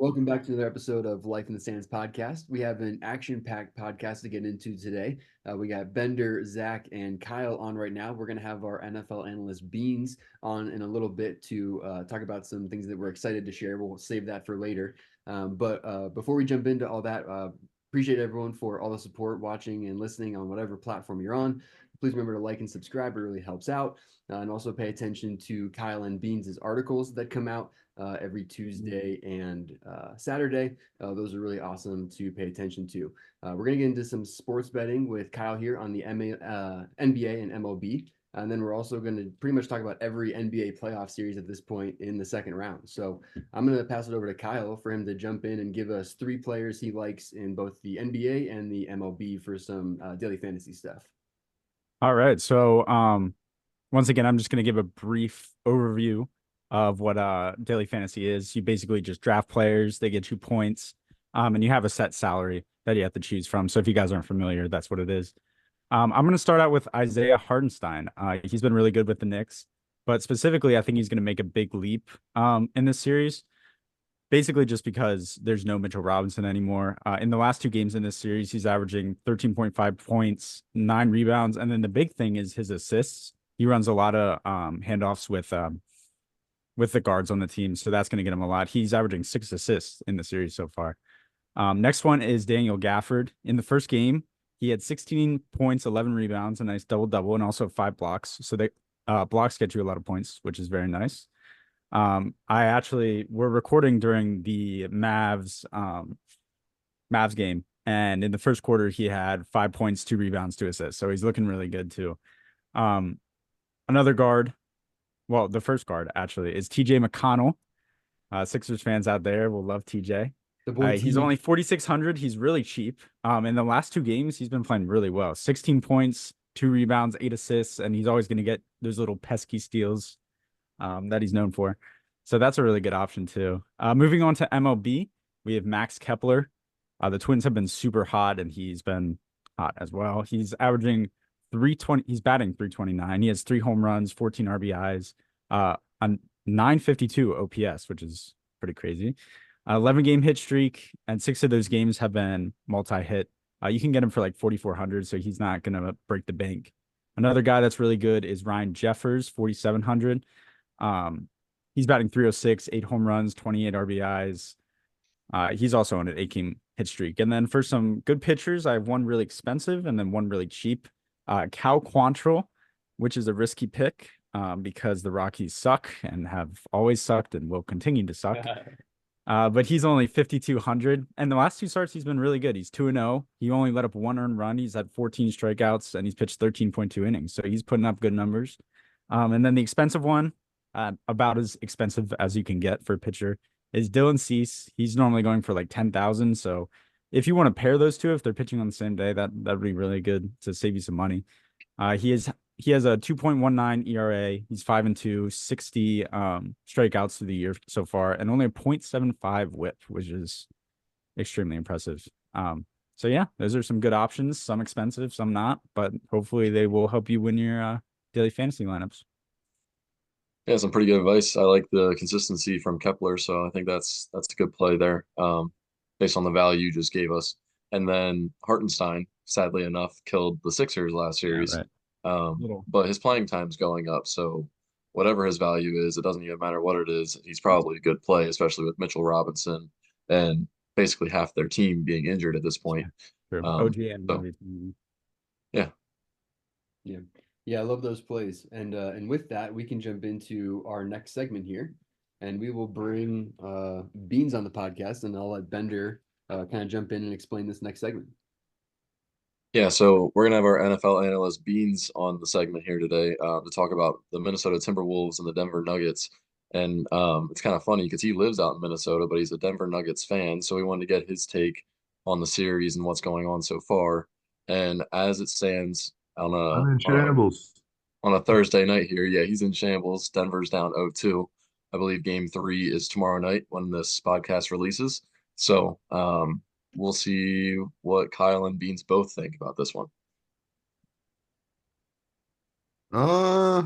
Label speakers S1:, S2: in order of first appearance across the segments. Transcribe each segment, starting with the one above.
S1: Welcome back to another episode of Life in the Sands podcast. We have an action-packed podcast to get into today. We got Bender, Zach, and Kyle on right now. We're going to have our NFL analyst Beans on in a little bit to talk about some things that we're excited to share. We'll save that for later. But before we jump into all that, appreciate everyone for all the support, watching and listening on whatever platform you're on. Please remember to like and subscribe. It really helps out. And also pay attention to Kyle and Beans' articles that come out every Tuesday and Saturday. Those are really awesome to pay attention to. We're going to get into some sports betting with Kyle here on the NBA and MLB. And then we're also going to pretty much talk about every NBA playoff series at this point in the second round. So I'm going to pass it over to Kyle for him to jump in and give us three players he likes in both the NBA and the MLB for some daily fantasy stuff.
S2: All right. Once again, I'm just going to give a brief overview of what daily fantasy is. You basically just draft players, they get you points, and you have a set salary that you have to choose from. So if you guys aren't familiar, that's what it is. I'm going to start out with Isaiah Hartenstein. He's been really good with the Knicks, but specifically, I think he's going to make a big leap in this series. Basically, just because there's no Mitchell Robinson anymore. In the last two games in this series, he's averaging 13.5 points, 9 rebounds, and then the big thing is his assists. He runs a lot of handoffs with the guards on the team, so that's going to get him a lot. He's averaging 6 assists in the series so far. Next one is Daniel Gafford. In the first game, he had 16 points, 11 rebounds, a nice double-double, and also 5 blocks. So they blocks get you a lot of points, which is very nice. We're recording during the Mavs game, and in the first quarter, he had 5 points, 2 rebounds, 2 assists. So he's looking really good too. Another guard, well, the first guard actually is TJ McConnell. Sixers fans out there will love TJ.
S1: The boy
S2: He's
S1: T.
S2: only 4,600. He's really cheap. In the last two games, he's been playing really well. 16 points, 2 rebounds, 8 assists, and he's always going to get those little pesky steals that he's known for. So that's a really good option too. Moving on to MLB, we have Max Kepler. The Twins have been super hot, and he's been hot as well. He's averaging 320. He's batting 329. He has 3 home runs, 14 RBIs, a 952 OPS, which is pretty crazy. 11-game hit streak, and 6 of those games have been multi-hit. You can get him for like 4,400, so he's not going to break the bank. Another guy that's really good is Ryan Jeffers, 4,700. He's batting 306, 8 home runs, 28 RBIs. He's also on an 8-game hit streak. And then for some good pitchers, I have one really expensive and then one really cheap. Cal Quantrill, which is a risky pick because the Rockies suck and have always sucked and will continue to suck. But he's only 5,200. And the last 2 starts, he's been really good. He's 2-0. He only let up 1 earned run. He's had 14 strikeouts, and he's pitched 13.2 innings. So he's putting up good numbers. And then the expensive one, about as expensive as you can get for a pitcher, is Dylan Cease. He's normally going for like 10,000. So if you want to pair those two, if they're pitching on the same day, that'd be really good to save you some money. He has a 2.19 ERA. He's 5-2, 60 strikeouts through the year so far, and only a 0.75 WHIP, which is extremely impressive. So yeah, those are some good options. Some expensive, some not, but hopefully they will help you win your daily fantasy lineups.
S3: Yeah, some pretty good advice. I like the consistency from Kepler, so I think that's a good play there, based on the value you just gave us. And then Hartenstein, sadly enough, killed the Sixers last
S2: Yeah,
S3: series.
S2: right. Little.
S3: But his playing time's going up, so whatever his value is, it doesn't even matter what it is. He's probably a good play, especially with Mitchell Robinson and basically half their team being injured at this point.
S2: True.
S3: Um,
S2: OG and
S3: so
S2: everything.
S3: yeah.
S1: Yeah. Yeah, I love those plays. And with that, we can jump into our next segment here. And we will bring Beans on the podcast, and I'll let Bender kind of jump in and explain this next segment.
S3: Yeah, so we're gonna have our NFL analyst Beans on the segment here today to talk about the Minnesota Timberwolves and the Denver Nuggets. And it's kind of funny because he lives out in Minnesota, but he's a Denver Nuggets fan, so we wanted to get his take on the series and what's going on so far. And as it stands on
S4: I'm in
S3: a
S4: shambles.
S3: on a Thursday night here, yeah, he's in shambles. Denver's down 0-2. I believe game 3 is tomorrow night when this podcast releases. So we'll see what Kyle and Beans both think about this one.
S4: Uh,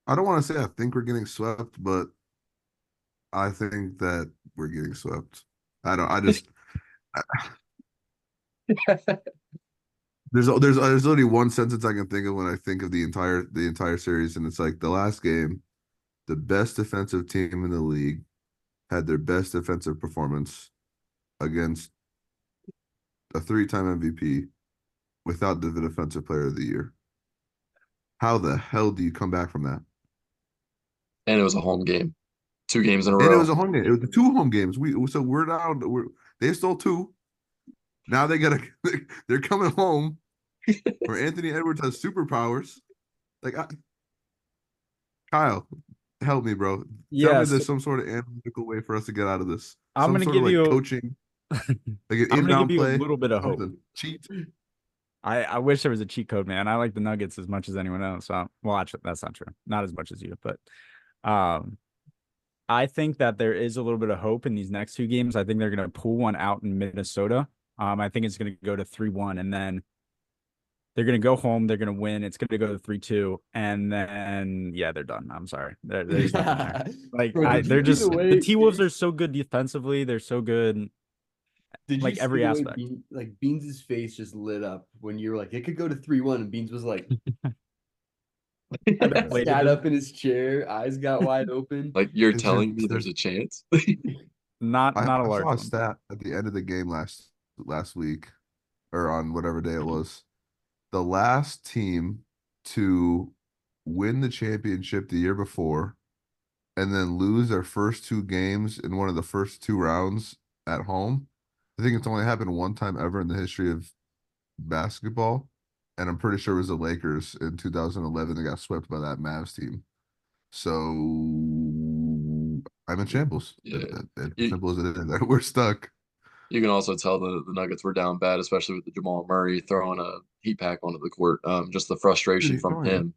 S4: I don't want to say I think we're getting swept, but I think that we're getting swept. I don't. I just there's only one sentence I can think of when I think of the entire series, and it's like the last game, the best defensive team in the league had their best defensive performance against a three-time MVP without the defensive player of the year. How the hell do you come back from that?
S3: And it was a home game, 2 games in a
S4: And it
S3: row.
S4: was a home game. It was the two home games. We're down. They stole two. Now they're coming home where Anthony Edwards has superpowers. Like Kyle, help me, bro. Tell me
S2: Yes,
S4: there's some sort of analytical way for us to get out of this.
S2: I'm
S4: Some
S2: gonna
S4: sort of
S2: give
S4: like
S2: you.
S4: coaching, like an
S2: I'm gonna give
S4: inbound
S2: you a
S4: play,
S2: little bit of hope.
S4: something. Cheat.
S2: I wish there was a cheat code, man. I like the Nuggets as much as anyone else. Well, actually, that's not true. Not as much as you, but um, I think that there is a little bit of hope in these next 2 games. I think they're gonna pull one out in Minnesota. I think it's gonna go to 3-1, and then they're gonna go home. They're gonna win. It's gonna go to 3-2, and then yeah, they're done. I'm sorry. There's nothing there. Like
S1: Bro, did
S2: they're
S1: you see
S2: just
S1: the way
S2: the T Wolves are so good defensively. They're so good,
S1: Did you
S2: like
S1: see
S2: every
S1: the way
S2: aspect.
S1: Beans' face just lit up when you were like, it could go to 3-1, and Beans was like,
S2: Inflated
S1: sat
S2: them.
S1: up in his chair, eyes got wide open.
S3: Like, you're
S4: It's
S3: telling me
S4: just
S3: there's a chance?
S2: Not
S4: I
S2: a large
S4: saw a
S2: one.
S4: stat at the end of the game last week, or on whatever day it was. The last team to win the championship the year before and then lose their first 2 games in one of the first 2 rounds at home. I think it's only happened one time ever in the history of basketball. And I'm pretty sure it was the Lakers in 2011. They got swept by that Mavs team. So I'm in shambles.
S3: Yeah.
S4: As
S3: You,
S4: simple as it is. We're stuck.
S3: you can also tell the Nuggets were down bad, especially with the Jamal Murray throwing a heat pack onto the court. Just the frustration
S4: Dude,
S3: from
S4: oh, yeah.
S3: him.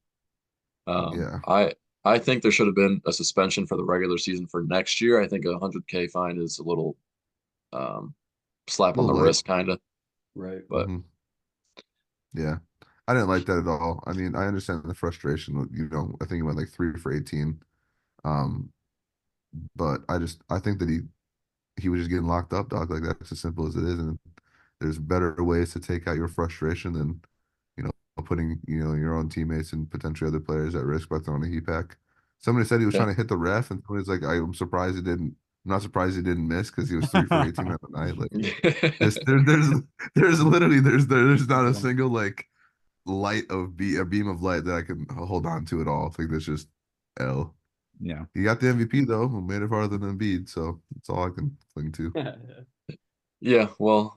S4: Yeah.
S3: I think there should have been a suspension for the regular season for next year. I think a 100K fine is a little slap
S4: A
S3: on the
S4: little light.
S3: wrist, kind of.
S1: Right.
S3: But
S4: Yeah. I didn't like that at all. I mean, I understand the frustration. I think he went like 3 for 18. Um, but I think that he was just getting locked up, dog. Like that's as simple as it is. And there's better ways to take out your frustration than, you know, putting, your own teammates and potentially other players at risk by throwing a heat pack. Somebody said he was
S3: yeah.
S4: trying to hit the ref, and somebody's like, I'm surprised he didn't. I'm not surprised he didn't miss because he was 3 for 18 on the night. Like there's literally there's not a single like a beam of light that I can hold on to at all. I think that's just L.
S2: Yeah.
S4: He got the MVP though, who made it farther than Embiid, so that's all I can cling to.
S3: Yeah, well,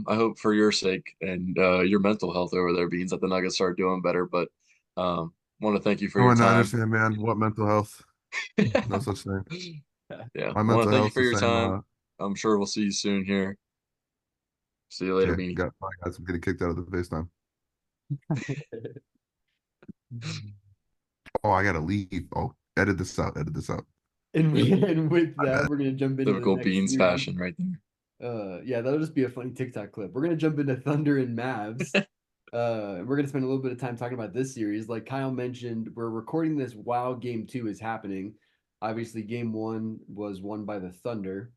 S3: I hope for your sake and your mental health over there, Beans, that the Nuggets start doing better. But want to thank you for
S4: I'm
S3: your
S4: a Niners
S3: time.
S4: fan, man. What mental health? No such thing.
S3: Yeah,
S4: My
S3: want to
S4: mental
S3: thank you
S4: health's
S3: for
S4: the
S3: your
S4: same.
S3: time. I'm sure we'll see you soon here. See you later,
S4: Okay,
S3: Beanie.
S4: got some getting kicked out of the FaceTime. Oh, I gotta leave. Oh, edit this out. Edit this out.
S1: And with
S4: My
S1: that,
S4: bad.
S1: we're gonna jump into the
S3: Typical
S1: next
S3: Beans
S1: series.
S3: fashion right there.
S1: Yeah, that'll just be a funny TikTok clip. We're gonna jump into Thunder and Mavs. We're gonna spend a little bit of time talking about this series. Like Kyle mentioned, we're recording this while Game 2 is happening. Obviously, Game 1 was won by the Thunder.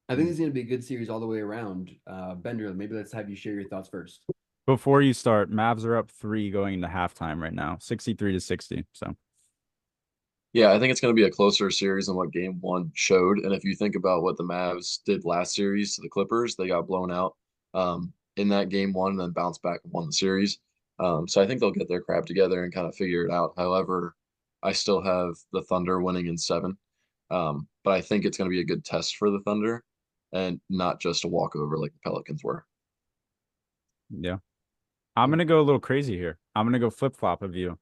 S1: I think it's gonna be a good series all the way around. Bender, maybe let's have you share your thoughts first.
S2: Before you start, Mavs are up 3 going into halftime right now, 63-60. So
S3: Yeah, I think it's going to be a closer series than what game 1 showed. And if you think about what the Mavs did last series to the Clippers, they got blown out in that game 1 and then bounced back and won the series. So I think they'll get their crap together and kind of figure it out. However, I still have the Thunder winning in 7. But I think it's going to be a good test for the Thunder and not just a walkover like the Pelicans were.
S2: yeah. I'm gonna go a little crazy here. I'm gonna go flip-flop of you.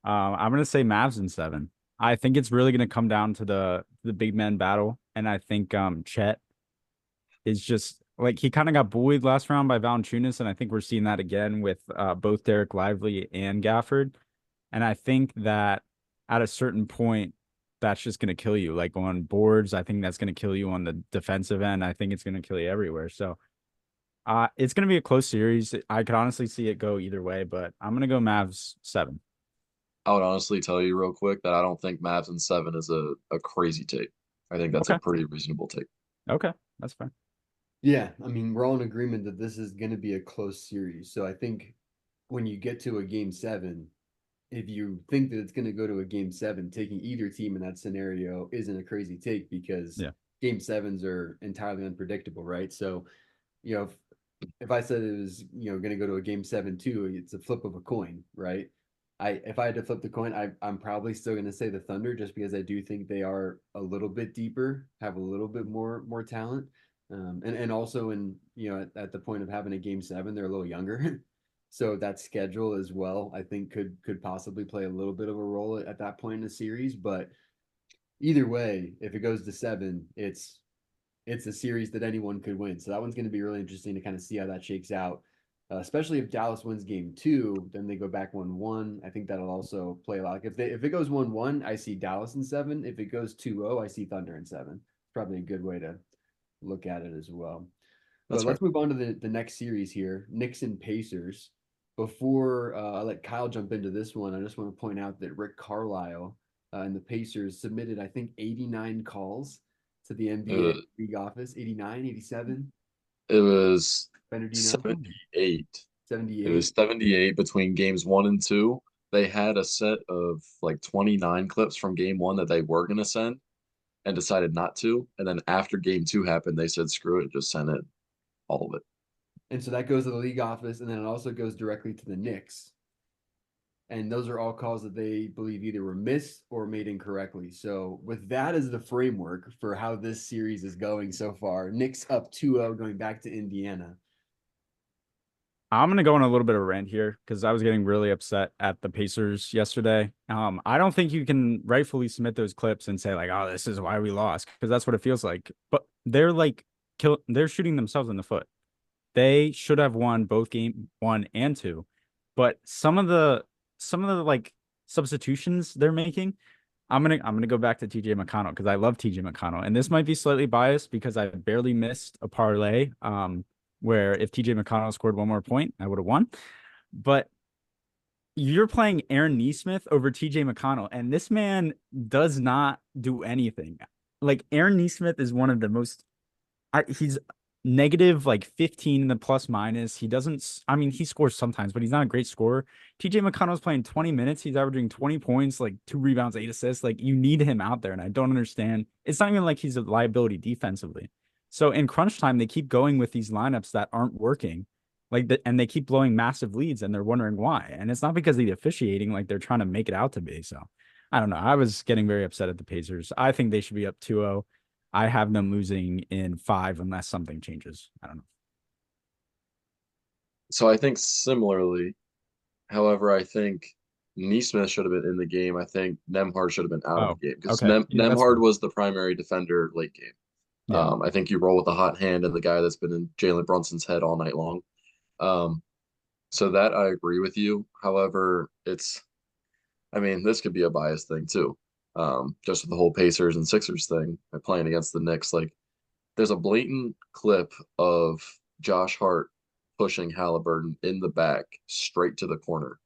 S2: I'm gonna say Mavs in 7. I think it's really gonna come down to the big man battle, and I think Chet is just like he kind of got bullied last round by Valanciunas, and I think we're seeing that again with both Derek Lively and Gafford. And I think that at a certain point, that's just gonna kill you. Like on boards, I think that's gonna kill you on the defensive end. I think it's gonna kill you everywhere. So it's gonna be a close series. I could honestly see it go either way, but I'm gonna go Mavs 7.
S3: I would honestly tell you real quick that I don't think Mavs in 7 is a crazy take. I think that's a
S2: Okay.
S3: pretty reasonable take.
S2: Okay. That's fine.
S1: Yeah, I mean, we're all in agreement that this is going to be a close series. So I think when you get to a game seven, if you think that it's going to go to a game seven, taking either team in that scenario isn't a crazy take because
S2: Yeah.
S1: game sevens are entirely unpredictable, right? So, if I said it was, going to go to a game seven too, it's a flip of a coin, right? If I had to flip the coin, I'm probably still going to say the Thunder just because I do think they are a little bit deeper, have a little bit more talent, and also at the point of having a game seven, they're a little younger, so that schedule as well I think could possibly play a little bit of a role at that point in the series. But either way, if it goes to seven, it's a series that anyone could win. So that one's going to be really interesting to kind of see how that shakes out. Especially if Dallas wins game two, then they go back 1-1. I think that'll also play a lot. If it goes 1-1, I see Dallas in seven. If it goes 2-0, I see Thunder in seven. Probably a good way to look at it as well.
S3: That's
S1: But
S3: fair.
S1: let's move on to the next series here, Knicks and Pacers. Before I let Kyle jump into this one, I just want to point out that Rick Carlisle and the Pacers submitted, I think, 89 calls to the
S3: It
S1: NBA
S3: was,
S1: league office. 89, 87.
S3: it was
S1: Better, do you know?
S3: 78. It
S1: 78.
S3: was 78 between games 1 and 2. They had a set of like 29 clips from game 1 that they were going to send and decided not to. And then after game 2 happened, they said, screw it, just send it, all of it.
S1: And so that goes to the league office, and then it also goes directly to the Knicks. And those are all calls that they believe either were missed or made incorrectly. So with that as the framework for how this series is going so far, Knicks up 2-0 going back to Indiana.
S2: I'm gonna go on a little bit of a rant here because I was getting really upset at the Pacers yesterday. I don't think you can rightfully submit those clips and say like, "Oh, this is why we lost," because that's what it feels like. But they're like, they're shooting themselves in the foot. They should have won both game 1 and 2, but some of the like substitutions they're making. I'm gonna go back to TJ McConnell because I love TJ McConnell, and this might be slightly biased because I barely missed a parlay. Where if TJ McConnell scored one more point, I would have won. But you're playing Aaron Nesmith over TJ McConnell, and this man does not do anything. Like Aaron Nesmith is one of the most. He's negative like 15 in the plus minus. He doesn't. I mean, he scores sometimes, but he's not a great scorer. TJ McConnell's playing 20 minutes. He's averaging 20 points, like 2 rebounds, 8 assists. Like you need him out there, and I don't understand. It's not even like he's a liability defensively. So in crunch time, they keep going with these lineups that aren't working, and they keep blowing massive leads, and they're wondering why. And it's not because of the officiating, like they're trying to make it out to be. So I don't know. I was getting very upset at the Pacers. I think they should be up 2-0. I have them losing in 5 unless something changes. I don't know.
S3: So I think similarly, however, I think Neesmith should have been in the game. I think Nemhard should have been out of
S2: Oh,
S3: the game because
S2: okay. Yeah, that's
S3: Nemhard
S2: fair.
S3: was the primary defender late game.
S2: Yeah.
S3: I think you roll with the hot hand and the guy that's been in Jalen Brunson's head all night long. Um, so that I agree with you. However, I mean, this could be a bias thing too. Just with the whole Pacers and Sixers thing, playing against the Knicks, like there's a blatant clip of Josh Hart pushing Halliburton in the back straight to the corner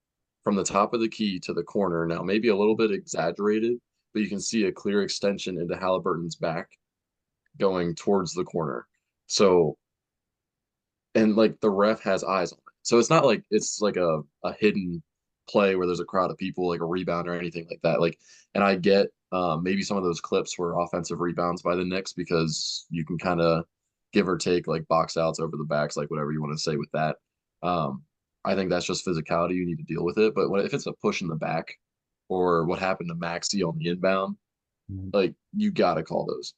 S3: from the top of the key to the corner. Now, maybe a little bit exaggerated, but you can see a clear extension into Halliburton's back going towards the corner. So, and like the ref has eyes on it. So it's not like it's like a hidden play where there's a crowd of people, like a rebound or anything like that. Like, and I get maybe some of those clips were offensive rebounds by the Knicks because you can kind of give or take like box outs over the backs, like whatever you want to say with that. Um, I think that's just physicality. You need to deal with it. But if it's a push in the back or what happened to Maxi on the inbound,
S2: Mhm.
S3: like you got to call those.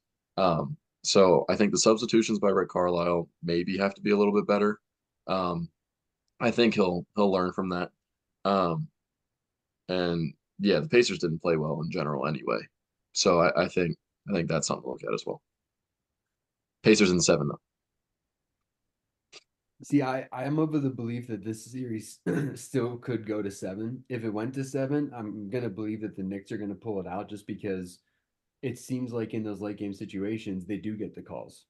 S3: So I think the substitutions by Rick Carlisle maybe have to be a little bit better. Um, I think he'll learn from that. Um, and yeah, the Pacers didn't play well in general anyway. So I think that's something to look at as well. Pacers in 7 though.
S1: See, I am of the belief that this series still could go to seven. If it went to seven, I'm gonna believe that the Knicks are gonna pull it out just because it seems like in those late game situations they do get the calls.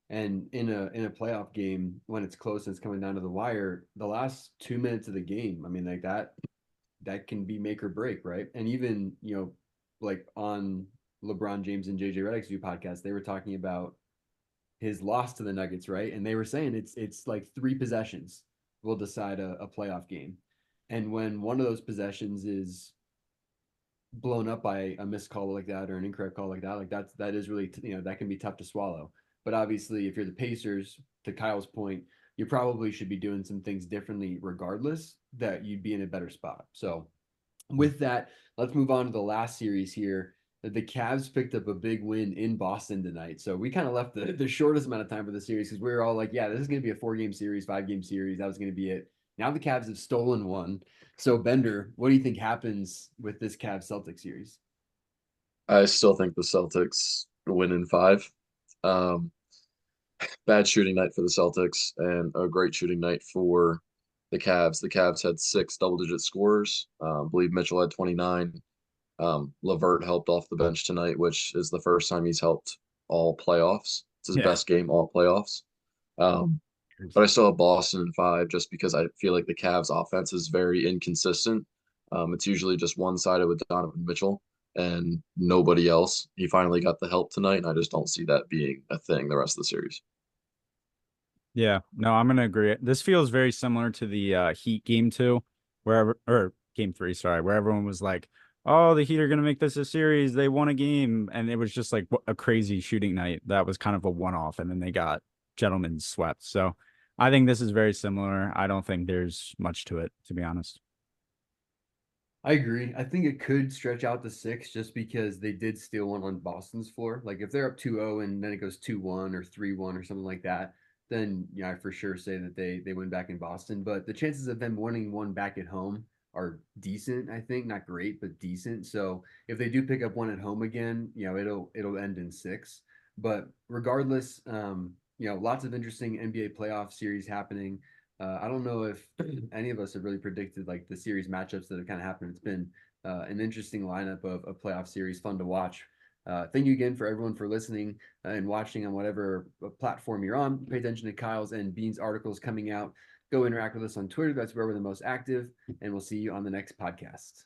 S1: And in a playoff game, when it's close and it's coming down to the wire, the last 2 minutes of the game, I mean, like that can be make or break, right? And even like on LeBron James and JJ Redick's new podcast, they were talking about his loss to the Nuggets, right? And they were saying it's like 3 possessions will decide a playoff game. And when one of those possessions is blown up by a missed call like that or an incorrect call like that is really that can be tough to swallow. But obviously, if you're the Pacers, to Kyle's point, you probably should be doing some things differently, regardless. That you'd be in a better spot. So, with that, let's move on to the last series here. The Cavs picked up a big win in Boston tonight. So we kind of left the shortest amount of time for the series because we were all like, yeah, this is going to be a 4-game series, 5-game series. That was going to be it. Now the Cavs have stolen one. So Bender, what do you think happens with this Cavs Celtics series?
S3: I still think the Celtics win in 5. Um, Bad shooting night for the Celtics and a great shooting night for the Cavs. The Cavs had 6 double-digit scorers. I believe Mitchell had 29. Levert helped off the bench tonight, which is the first time he's helped all playoffs. It's his
S2: Yeah.
S3: best game all playoffs. But I still have Boston in 5 just because I feel like the Cavs offense is very inconsistent. It's usually just one-sided with Donovan Mitchell and nobody else. He finally got the help tonight, and I just don't see that being a thing the rest of the series.
S2: Yeah, no, I'm gonna agree. This feels very similar to the Heat game 2, or game 3, sorry, where everyone was like, "Oh, the Heat are gonna make this a series. They won a game," and it was just like a crazy shooting night. That was kind of a one-off, and then they got gentlemen swept. So I think this is very similar. I don't think there's much to it, to be honest.
S1: I agree. I think it could stretch out to 6 just because they did steal one on Boston's floor. Like if they're up 2-0 and then it goes 2-1 or 3-1 or something like that, then I for sure say that they win back in Boston. But the chances of them winning one back at home are decent, I think. Not great, but decent. So if they do pick up one at home again, it'll end in 6. But regardless, lots of interesting NBA playoff series happening. I don't know if any of us have really predicted like the series matchups that have kind of happened. It's been an interesting lineup of playoff series, fun to watch. Thank you again for everyone for listening and watching on whatever platform you're on. Pay attention to Kyle's and Bean's articles coming out. Go interact with us on Twitter. That's where we're the most active. And we'll see you on the next podcast.